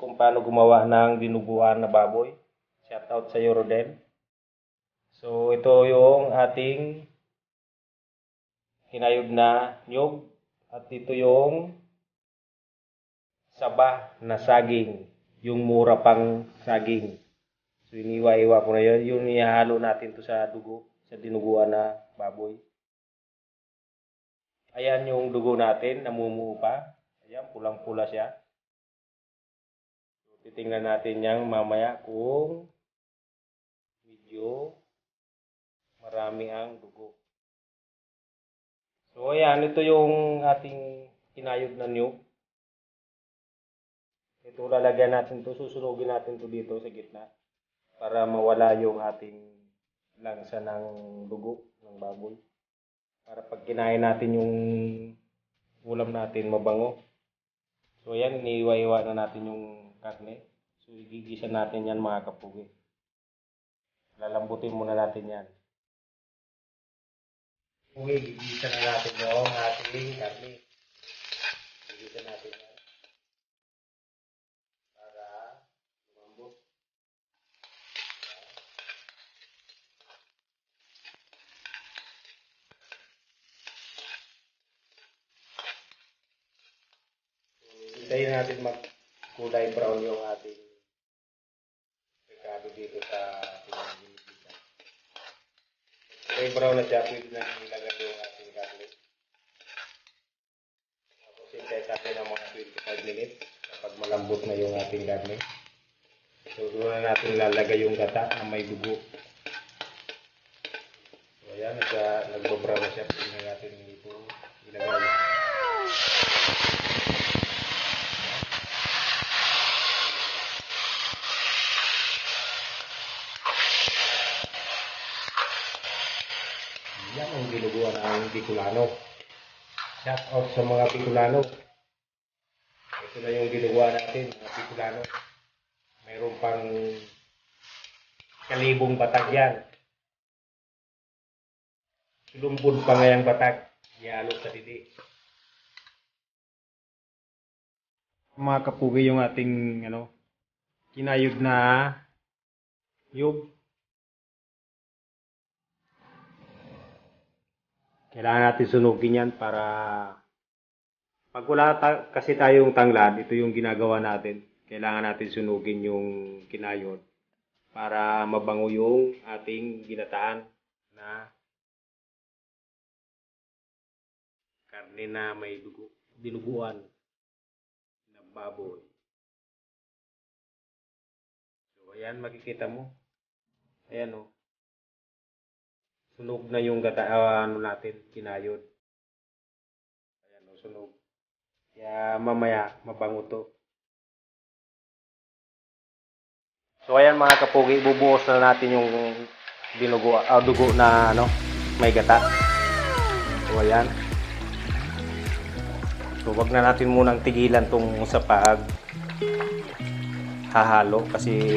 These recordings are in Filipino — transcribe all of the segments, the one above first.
kung paano gumawa ng dinuguan na baboy. Shout out sa iyo, Rodel. So, ito yung ating hinayod na nyug. At ito yung saba na saging. Yung mura pang saging. So, iniwa-iwa ko na yun. Yung ihalo natin to sa dugo. Sa dinuguan na baboy. Ayan yung dugo natin. Namumuo pa. Ayan, pulang-pula siya. So, titingnan natin yang mamaya kung medyo marami ang dugo. So, ayan. Ito yung ating kinayod na niyog. Ito lalagyan natin to. Susunugin natin to dito sa gitna. Para mawala yung ating langsa ng dugo ng baboy. Para pag kinain natin yung ulam natin mabango. So, ayan. Iniiwa-iwa na natin yung karne. So, igigisa natin yan mga kapugi. Lalambutin muna natin yan. Okay, gigisa na natin yung ating karne. Gigisa natin yan. Para lumambot. So, hintayin natin magkulay brown yung ating rekado dito sa ating ginigisa. Kulay brown na siya, pwede na nilagay yung ating garlic. Tapos hintay natin ng mga 25 minutes kapag malambot na yung ating garlic. So, doon na natin lalagay yung gata na may dugo. So, ayan, nagbabrown na siya. Pwede na natin ito ilagay. Yan ang dinuguan ng Bicolano. Shout out sa mga Bicolano. Ito na yung dinuguan natin, mga Bicolano. Mayroon pang kalibong batag yan. Lumpod pa ngayang batag. Yalo sa didi. Mga kapugi yung ating kinayod na yug. Kailangan natin sunugin yan para pag wala kasi tayong tanglad, ito yung ginagawa natin. Kailangan natin sunugin yung kinayod para mabango yung ating ginataan na karne na may dugo, dinuguan na baboy. So, ayan, makikita mo. Ayan, oh. Sunog na yung natin, kinayod. Ayan, oh, sunog. Kaya mamaya, mabango to. So, ayan mga kapugi, bubuhos na natin yung dugo na may gata. So, ayan. So, wag na natin munang tigilan tong sa pag hahalo kasi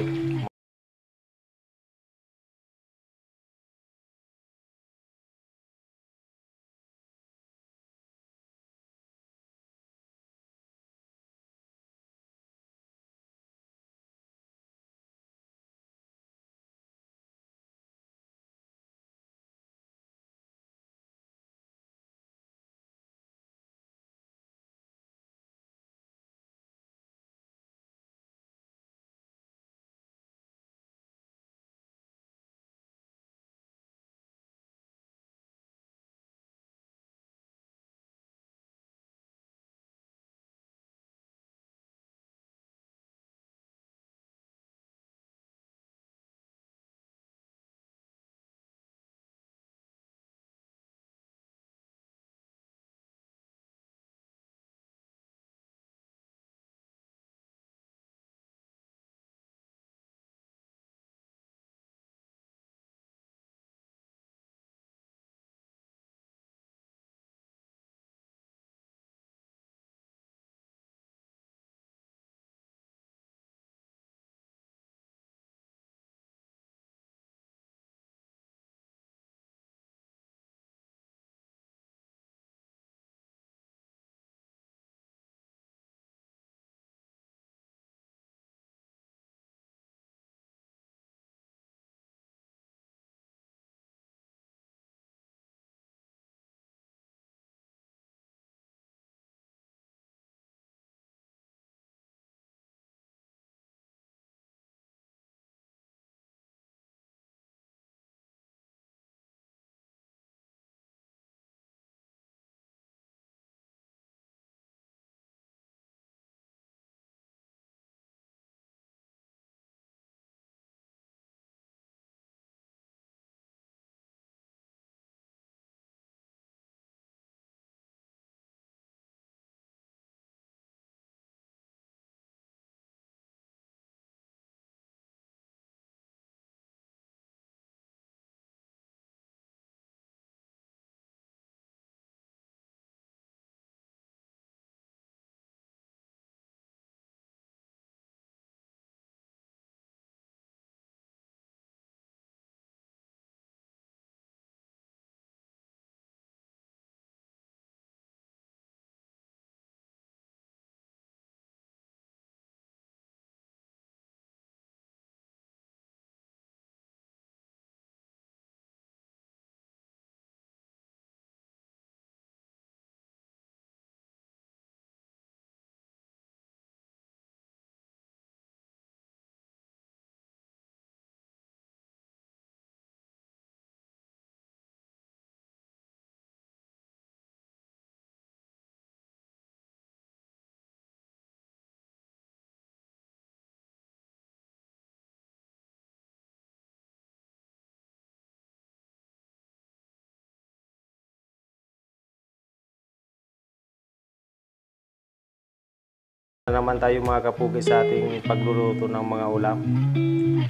Na naman tayo mga kapugi sa ating pagluluto ng mga ulam.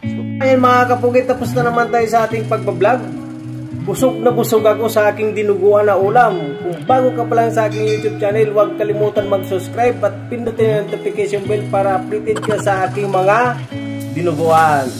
So, ayan mga kapugi, tapos na naman tayo sa ating pagbablog. Busog na busog ako sa aking dinuguan na ulam. Kung bago ka pa lang sa aking YouTube channel, huwag kalimutan mag-subscribe at pindutin ang notification bell para updated ka sa aking mga dinuguan.